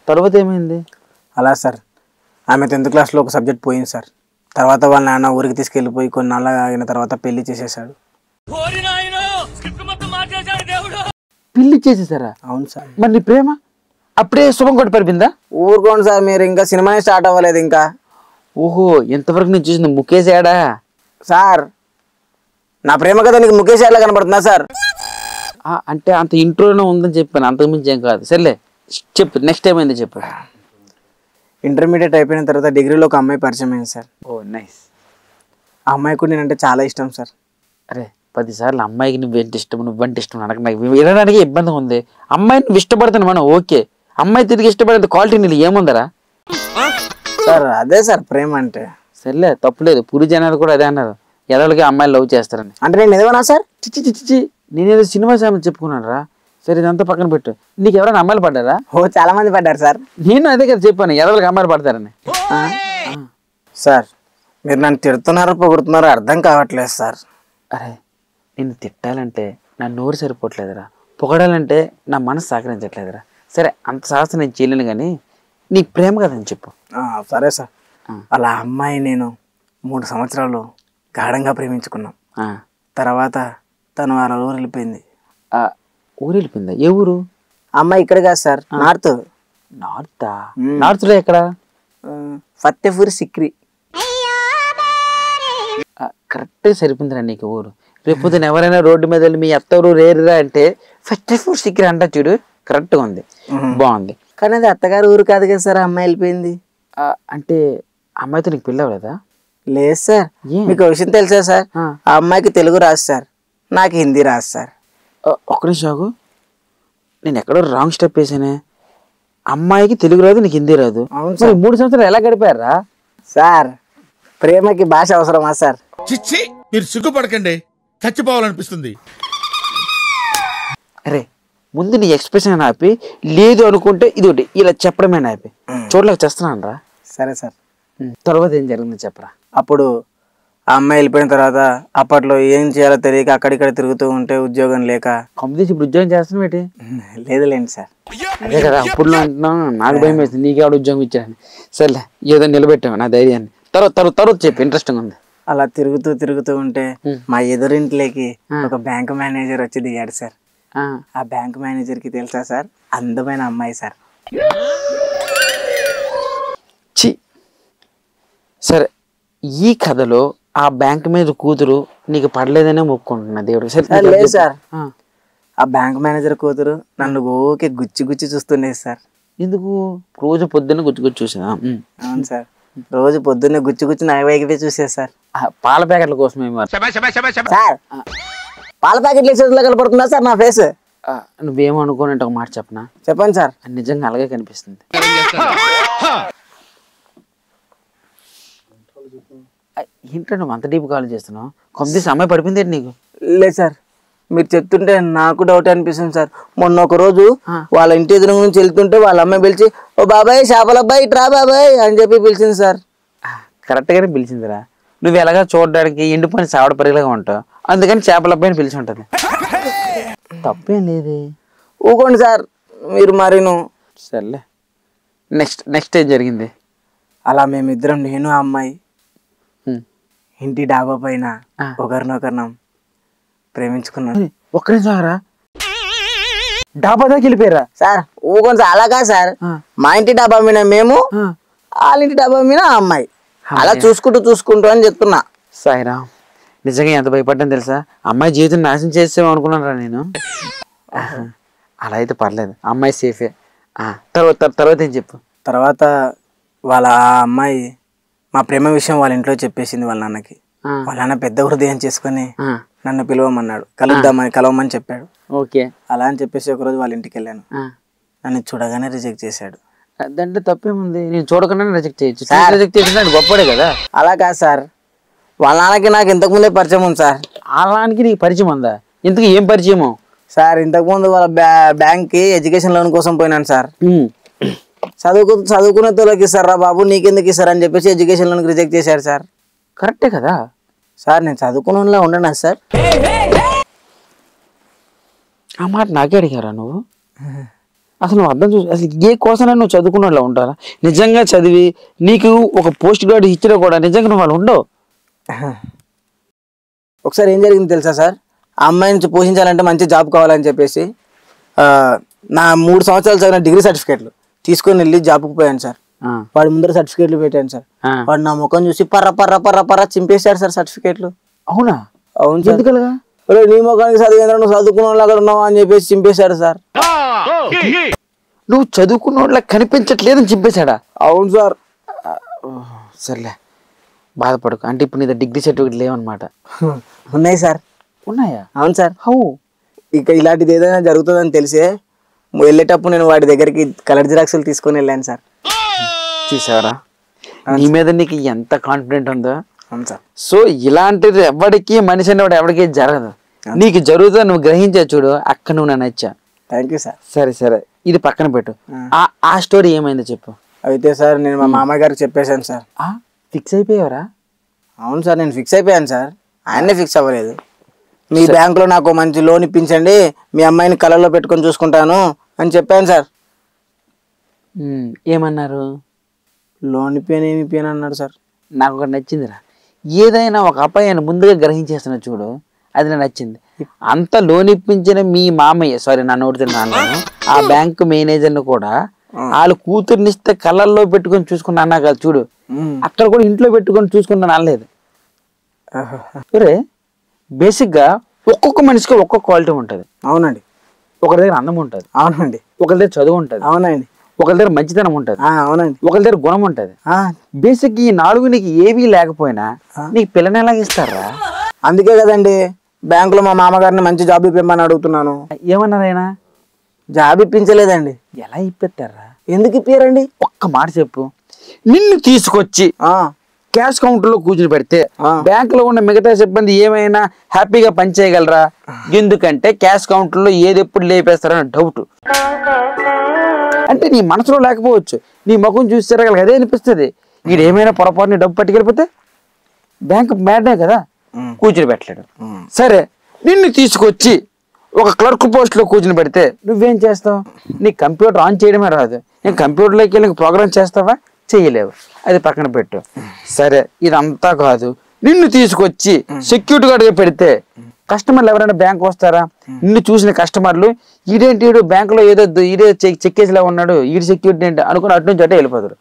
తర్వాత ఏమైంది? అలా సార్ ఆమె 10th క్లాస్లో ఒక సబ్జెక్ట్ పోయింది సార్. తర్వాత వాళ్ళ నాన్న ఊరికి తీసుకెళ్ళిపోయి కొన్నాళ్ళ ఆగిన తర్వాత పెళ్లి చేసేసాడు. పెళ్లి చేసేసారా? అవును సార్. మరి నీ ప్రేమ అప్పుడే శుభం కొట్టి పరిపిందా? ఊరుకోండి సార్, మీరు ఇంకా సినిమానే స్టార్ట్ అవ్వలేదు ఇంకా. ఓహో, ఎంతవరకు నేను చూసింది ముఖేష్ యాడా సార్? నా ప్రేమ కథ నీకు ముఖేష్ యాడ్లా కనబడుతుందా సార్? అంటే అంత ఇంట్రోనే ఉందని చెప్పాను, అంతకుమించి ఏం కాదు. సర్లే చెప్పు, నెక్స్ట్ ఏమైంది చెప్పు. ఇంటర్మీడియట్ అయిపోయిన తర్వాత డిగ్రీలో ఒక అమ్మాయి పరిచయం అయింది సార్. ఓ నైస్. ఆ అమ్మాయికి నేనంటే చాలా ఇష్టం సార్. అరే 10 సార్లు అమ్మాయికి నువ్వేంటి ఇష్టం నువ్వంటే ఇష్టం అనక నాకు వినడానికి ఇబ్బందిగా ఉంది. అమ్మాయిని నువ్వు ఇష్టపడతాను మనం ఓకే, అమ్మాయి తిరిగి ఇష్టపడేది క్వాలిటీ నీళ్ళు ఏముందరా సార్? అదే సార్ ప్రేమ అంటే. సర్లే తప్పులేదు, పూరి జనాలు కూడా అదే అన్నారు, ఎదలకి అమ్మాయిలు లవ్ చేస్తారని. అంటే నేను ఎదవనా సార్? చిచ్చి నేనేదో సినిమా సామెత చెప్పుకున్నాను రా. సరే ఇదంతా పక్కన పెట్టు. నీకు ఎవరైనా అమ్మాయిలు పడ్డారా? ఓ చాలా మంది పడ్డారు సార్. నేను అదే కదా చెప్పాను, ఎదలకి అమ్మాయిలు పడతారని. సార్ మీరు నన్ను తిడుతున్నారో పొగుడుతున్నారో అర్థం కావట్లేదు సార్. అరే నిన్ను తిట్టాలంటే నా నోరు సరిపోవట్లేదురా, పొగడాలంటే నా మనసు సహకరించట్లేదురా. సరే అంత సాహసం నేను చేయలేను కానీ నీకు ప్రేమ కదని చెప్పు. సరే సార్. అలా అమ్మాయి నేను 3 సంవత్సరాలు గాఢంగా ప్రేమించుకున్నాం. తర్వాత తను వాళ్ళ ఊరు వెళ్ళిపోయింది. ఊరు వెళ్ళిపోయిందా? ఏ ఊరు? అమ్మాయి ఇక్కడ కాదు సార్, నార్త్. నార్తా? నార్త్లో ఎక్కడ? ఫత్తేపూర్ సిక్రీ. కరెక్టే సరిపోయిందిరా నీకు ఊరు. రేపు ఎవరైనా రోడ్డు మీద వెళ్ళి మీ అత్తవరు రేరురా అంటే ఫత్తేపూర్ సిక్రీ అంటా చూడు, కరెక్ట్గా ఉంది, బాగుంది. కానీ అది అత్తగారు ఊరు కాదు కదా సార్, అమ్మాయి వెళ్ళిపోయింది. అంటే అమ్మాయితో నీకు పెళ్ళి అవ్వలేదా? లేదు సార్. మీకు విషయం తెలుసా సార్? ఆ అమ్మాయికి తెలుగు రాదు సార్, నాకు హిందీ రాదు సార్. ఒక్క నిమిషం ఆగు, నేను ఎక్కడో రాంగ్ స్టెప్ వేసానే. అమ్మాయికి తెలుగు రాదు, నీకు హిందీ రాదు. అవును సార్. 3 సంవత్సరాలు ఎలా గడిపారా సార్? ప్రేమకి భాష అవసరమా సార్? చిచ్చి మీరు సిగ్గుపడకండి, చచ్చిపోవాలనిపిస్తుంది. అరే ముందు నీ ఎక్స్ప్రెషన్ ఆపి, లేదు అనుకుంటే ఇది ఒకటి ఇలా చెప్పడమే ఆపి, చూడలేక చేస్తున్నాను రా. సరే సార్. తర్వాత ఏం జరిగిందో చెప్పరా. అప్పుడు ఆ అమ్మాయి వెళ్ళిపోయిన తర్వాత అప్పట్లో ఏం చేయాలో తెలియక అక్కడిక్కడ తిరుగుతూ ఉంటే ఉద్యోగం లేక. కంపెనీ ఇప్పుడు ఉద్యోగం చేస్తున్నావు ఏంటి? లేదులేండి సార్. అదే కదా అప్పుడు అంటున్నాను, నాకు భయం వేస్తుంది నీకే ఆవిడ ఉద్యోగం ఇచ్చాడని. సర్లే ఏదో నిలబెట్టావు నా ధైర్యాన్ని. తర్వాత చెప్పి ఇంట్రెస్టింగ్ ఉంది. అలా తిరుగుతూ ఉంటే మా ఎదురింట్లోకి ఒక బ్యాంక్ మేనేజర్ వచ్చి దిగాడు సార్. ఆ బ్యాంక్ మేనేజర్ కి తెలుసా సార్, అందమైన అమ్మాయి సార్. సరే ఈ కథలో ఆ బ్యాంక్ మీద కూతురు నీకు పడలేదనే మొక్కుంటున్నా దేవుడు. లేదు సార్, ఆ బ్యాంక్ మేనేజర్ కూతురు నన్ను ఓకే గుచ్చి చూస్తుండేది సార్. ఎందుకు? రోజు పొద్దున్న గుచ్చి చూసా. అవును సార్, రోజు పొద్దున్నే గుచ్చి నా వైపువే చూసేది సార్. పాల ప్యాకెట్ల కోసమే సార్. పాల ప్యాకెట్లు వేసేలా కనపడుతుందా సార్ నా ఫేస్? నువ్వేమనుకోనంటే ఒక మాట చెప్పనా? చెప్పండి సార్. నిజంగా అలాగే కనిపిస్తుంది. ఏంటో నువ్వు అంత డీప్ కాల్ చేస్తున్నావు, కొంత అమ్మాయి పడిపోయింది ఏంటి నీకు? లేదు సార్, మీరు చెప్తుంటే నాకు డౌట్ అనిపిస్తుంది సార్. మొన్న ఒక రోజు వాళ్ళ ఇంటి ఎదురు నుంచి వెళ్తుంటే వాళ్ళ అమ్మాయి పిలిచి, ఓ బాబాయ్ చేపల అబ్బాయి ఇట్రా బాబాయ్ అని చెప్పి పిలిచింది సార్. కరెక్ట్గానే పిలిచిందిరా. నువ్వు ఎలాగా చూడడానికి ఎండిపోయిన చావడ పరిగలాగా ఉంటావు, అందుకని చేపల అబ్బాయిని పిలిచి ఉంటుంది. తప్పేం లేదు, ఊకోండి సార్ మీరు మరీను. సర్లే నెక్స్ట్ ఏం జరిగింది? అలా మేమిద్దరం, నేను ఆ అమ్మాయి ఇంటి డాబా పైన ఒకరినొకరినం ప్రేమించుకున్నాను. ఒక్క నిమిషం రా, డాబా దాకా వెళ్ళిపోయారా సార్? ఊకోండి సార్, అలాగా సార్. మా ఇంటి డాబా మీద మేము, వాళ్ళ ఇంటి డాబా మీద ఆ అమ్మాయి, అలా చూసుకుంటూ అని చెప్తున్నా. సాయిరామ్, నిజంగా ఎంత భయపడ్డాను తెలుసా? అమ్మాయి జీవితం నాశనం చేసేమో అనుకున్నాను రా నేను. అలా అయితే పర్లేదు, అమ్మాయి సేఫే. తర్వాత ఏం చెప్పు? తర్వాత వాళ్ళ అమ్మాయి మా ప్రేమ విషయం వాళ్ళ ఇంట్లో చెప్పేసింది వాళ్ళ నాన్నకి. వాళ్ళ నాన్న పెద్ద హృదయం చేసుకుని నన్ను పిలవమన్నాడు, కలవమని చెప్పాడు. ఓకే, అలా అని చెప్పేసి ఒకరోజు వాళ్ళ ఇంటికి వెళ్ళాను. నన్ను చూడగానే రిజెక్ట్ చేశాడు. దాంట్లో తప్పేముంది? నేను చూడకుండానే రిజెక్ట్ చేయొచ్చు. రిజెక్ట్ చేసిన గొప్పడే కదా. అలా కాదు సార్, వాళ్ళ నాన్నకి నాకు ఇంతకుముందే పరిచయం ఉంది సార్. వాళ్ళకి నీకు పరిచయం ఉందా? ఇంతకు ఏం పరిచయమో సార్? ఇంతకుముందు వాళ్ళ బ్యాంక్కి ఎడ్యుకేషన్ లోన్ కోసం పోయినాను సార్. చదువుకునే తోలకి ఇస్తారా బాబు, నీకెందుకు ఇస్తారు అని చెప్పేసి ఎడ్యుకేషన్ లోన్కి రిజెక్ట్ చేశారు సార్. కరెక్టే కదా సార్? నేను చదువుకునేలా ఉండనా సార్? ఆ మాట నాకే అడిగారా నువ్వు? అసలు నువ్వు అర్థం చూసి అసలు ఏ కోసం నువ్వు చదువుకున్నట్లా ఉంటారా? నిజంగా చదివి నీకు ఒక పోస్ట్ గ్రాడ్యుయేట్ ఇచ్చినా కూడా నిజంగా నువ్వు వాళ్ళు ఉండవు. ఒకసారి ఏం జరిగింది తెలుసా సార్, ఆ అమ్మాయిని పోషించాలంటే మంచి జాబ్ కావాలని చెప్పేసి నా 3 సంవత్సరాలు చదివిన డిగ్రీ సర్టిఫికేట్లు తీసుకొని వెళ్ళి జాబ్కి పోయాను సార్. వాడి ముందర సర్టిఫికేట్లు పెట్టాను సార్. వాడు నా ముఖం చూసి పర్ర పర్ర పర్ర పర్ర చింపేశాడు సార్ సర్టిఫికేట్లు. అవునా? అవును సార్. ఎందుకలగా? నీ ముఖానికి చదివేంద్ర నువ్వు చదువుకున్న అక్కడ ఉన్నావా అని చెప్పేసి చింపేశాడు సార్. నువ్వు చదువుకున్న కనిపించట్లేదని చింపేశాడా? అవును సార్. సర్లే బాధపడకు. అంటే ఇప్పుడు నీ డిగ్రీ సర్టిఫికేట్ లేవన్నమాట? ఉన్నాయి సార్. ఉన్నాయా? అవును సార్. హౌ? ఇక ఇలాంటిది ఏదైనా జరుగుతుందని తెలిసే వెళ్ళేటప్పుడు నేను వాడి దగ్గరికి కలర్ జిరాక్స్లు తీసుకొని వెళ్ళాను సార్. చూసావరా నీ మీద నీకు ఎంత కాన్ఫిడెంట్ ఉందో. అవును సార్. సో ఇలాంటిది ఎవరికి మనిషి అనేవాడు ఎవరికి జరగదు. నీకు జరుగుతుందో నువ్వు గ్రహించా చూడు, అక్కడ నువ్వు నన్ను నచ్చా. Thank you sir. సరే సరే ఇది పక్కన పెట్టు. ఆ స్టోరీ ఏమైందో చెప్పు. అయితే సార్ నేను మా మామయ్య గారికి చెప్పేశాను సార్. ఫిక్స్ అయిపోయావరా? అవును సార్, నేను ఫిక్స్ అయిపోయాను సార్. ఆయనే ఫిక్స్ అవ్వలేదు. మీ బ్యాంకులో నాకు మంచి లోన్ ఇప్పించండి, మీ అమ్మాయిని కళ్ళలో పెట్టుకొని చూసుకుంటాను అని చెప్పాను సార్. ఏమన్నారు? లోన్ ఇప్పాను ఏమి ఇప్పాను అన్నాడు సార్. నాకు ఒకటి నచ్చిందిరా, ఏదైనా ఒక అపాయాన్ని ముందుగా గ్రహించేస్తున్నా చూడు, అది నాకు నచ్చింది. అంత లోన్ ఇప్పించిన మీ మామయ్య, సారీ నా నోటితో నాన్న, ఆ బ్యాంకు మేనేజర్ని కూడా వాళ్ళ కూతుర్నిస్తే కళ్ళల్లో పెట్టుకొని చూసుకున్నా అన్నా కదా చూడు, అక్కడ కూడా ఇంట్లో పెట్టుకొని చూసుకున్నాను అనలేదు. సరే బేసిక్గా ఒక్కొక్క మనిషికి ఒక్కొక్క క్వాలిటీ ఉంటుంది. అవునండి. ఒకరి దగ్గర అందం ఉంటుంది. అవునండి. ఒకరి దగ్గర చదువు ఉంటుంది. అవునండి. ఒకరి దగ్గర మంచితనం ఉంటుంది. అవునండి. ఒకరి దగ్గర గుణం ఉంటుంది. బేసిక్ ఈ 4 నీకు ఏవీ లేకపోయినా నీకు పిల్లని ఎలాగ ఇస్తారా? అందుకే కదండి బ్యాంకులో మా మామగారిని మంచి జాబ్ ఇప్పిమ్మని అడుగుతున్నాను. ఏమన్నారు ఆయన? జాబ్ ఇప్పించలేదండి. ఎలా ఇప్పిస్తారా? ఎందుకు ఇప్పారండి? ఒక్క మాట చెప్పు. నిన్ను తీసుకొచ్చి క్యాష్ కౌంటర్ లో కూర్చుని పెడితే బ్యాంక్ లో ఉన్న మిగతా సిబ్బంది ఏమైనా హ్యాపీగా పనిచేయగలరా? ఎందుకంటే క్యాష్ కౌంటర్ లో ఏది ఎప్పుడు లేపేస్తారని డౌట్. అంటే నీ మనసులో లేకపోవచ్చు, నీ ముఖం చూసి తిరగలగా అదే అనిపిస్తుంది. వీడు ఏమైనా పొరపాటుని డబ్బు పట్టుకెళ్ళిపోతే బ్యాంక్ మ్యాడే కదా, కూర్చుని పెట్టలేడు. సరే నిన్ను తీసుకొచ్చి ఒక క్లర్క్ పోస్ట్ లో కూర్చుని పెడితే నువ్వేం చేస్తావు? నీకు కంప్యూటర్ ఆన్ చేయడమే రాదు, నేను కంప్యూటర్లోకి వెళ్ళి ప్రోగ్రామ్ చేస్తావా? చెయ్యలేవు. అది పక్కన పెట్టు. సరే ఇదంతా కాదు, నిన్ను తీసుకొచ్చి సెక్యూరిటీ గార్డ్గా పెడితే కస్టమర్లు ఎవరైనా బ్యాంక్ వస్తారా? నిన్ను చూసిన కస్టమర్లు ఈడేంటి వీడు బ్యాంకులో ఏదో ఈడే చెక్కేసిలా ఉన్నాడు, ఈడు సెక్యూరిటీ ఏంటి అనుకుని అటు నుంచి అటే వెళ్ళిపోతారు.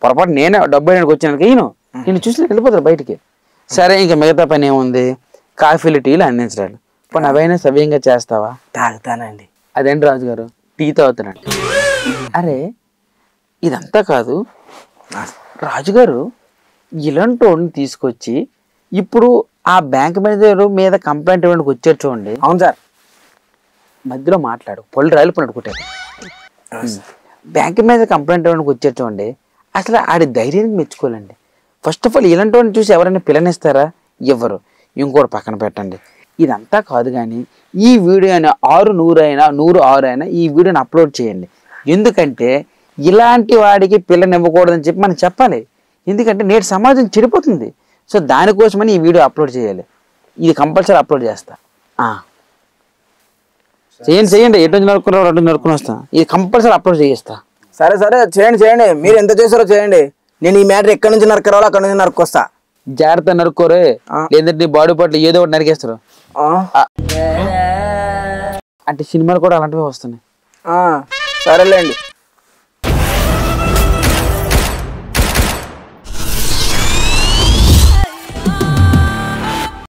పొరపాటు నేనే డబ్బు వేయడానికి వచ్చినాక ఈయన నిన్ను చూసి వెళ్ళిపోతారు బయటికి. సరే ఇంకా మిగతా పని ఏముంది? కాఫీలు టీలు అందించడాలు. ఇప్పుడు అవైనా సవ్యంగా చేస్తావా? తాగుతానండి. అదేంటి రాజుగారు టీ తాగుతున్నాడు? అరే ఇదంతా కాదు రాజుగారు, ఇలాంటి వాడిని తీసుకొచ్చి ఇప్పుడు ఆ బ్యాంక్ మేనేజర్ మీద కంప్లైంట్ ఇవ్వడానికి వచ్చారు చూడండి. అవును సార్. మధ్యలో మాట్లాడు, పళ్ళు రాలిపోయినట్టు కొట్టారు. బ్యాంక్ మీద కంప్లైంట్ ఇవ్వడానికి వచ్చారు చూడండి, అసలు ఆడి ధైర్యానికి మెచ్చుకోవాలండి. ఫస్ట్ ఆఫ్ ఆల్ ఇలాంటి వాడిని చూసి ఎవరైనా పిల్లనిస్తారా? ఇవ్వరు. ఇంకోటి పక్కన పెట్టండి. ఇదంతా కాదు కానీ ఈ వీడియో అయినా 600 అయినా 106 అయినా ఈ వీడియోని అప్లోడ్ చేయండి. ఎందుకంటే ఇలాంటి వాడికి పిల్లనివ్వకూడదని చెప్పి మనం చెప్పాలి. ఎందుకంటే నేటి సమాజం చెడిపోతుంది. సో దానికోసమని ఈ వీడియో అప్లోడ్ చేయాలి. ఇది కంపల్సరీ అప్లోడ్ చేస్తా. చేయండి. ఎటు నరుకున్నారో అటు నరుకుని వస్తా. ఇది కంపల్సరీ అప్లోడ్ చేయిస్తా. సరే సరే చేయండి. మీరు ఎంత చేస్తారో చేయండి. నేను ఈ మ్యాటర్ ఎక్కడి నుంచి నరకరాలో అక్కడి నుంచి నరుకొస్తా. జాగ్రత్త నరుక్కోరే, లేదంటే నీ బాడీ పార్ట్లు ఏదో ఒకటి నరికేస్తారు. అంటే సినిమాలు కూడా అలాంటివి వస్తున్నాయి. సరేలేండి.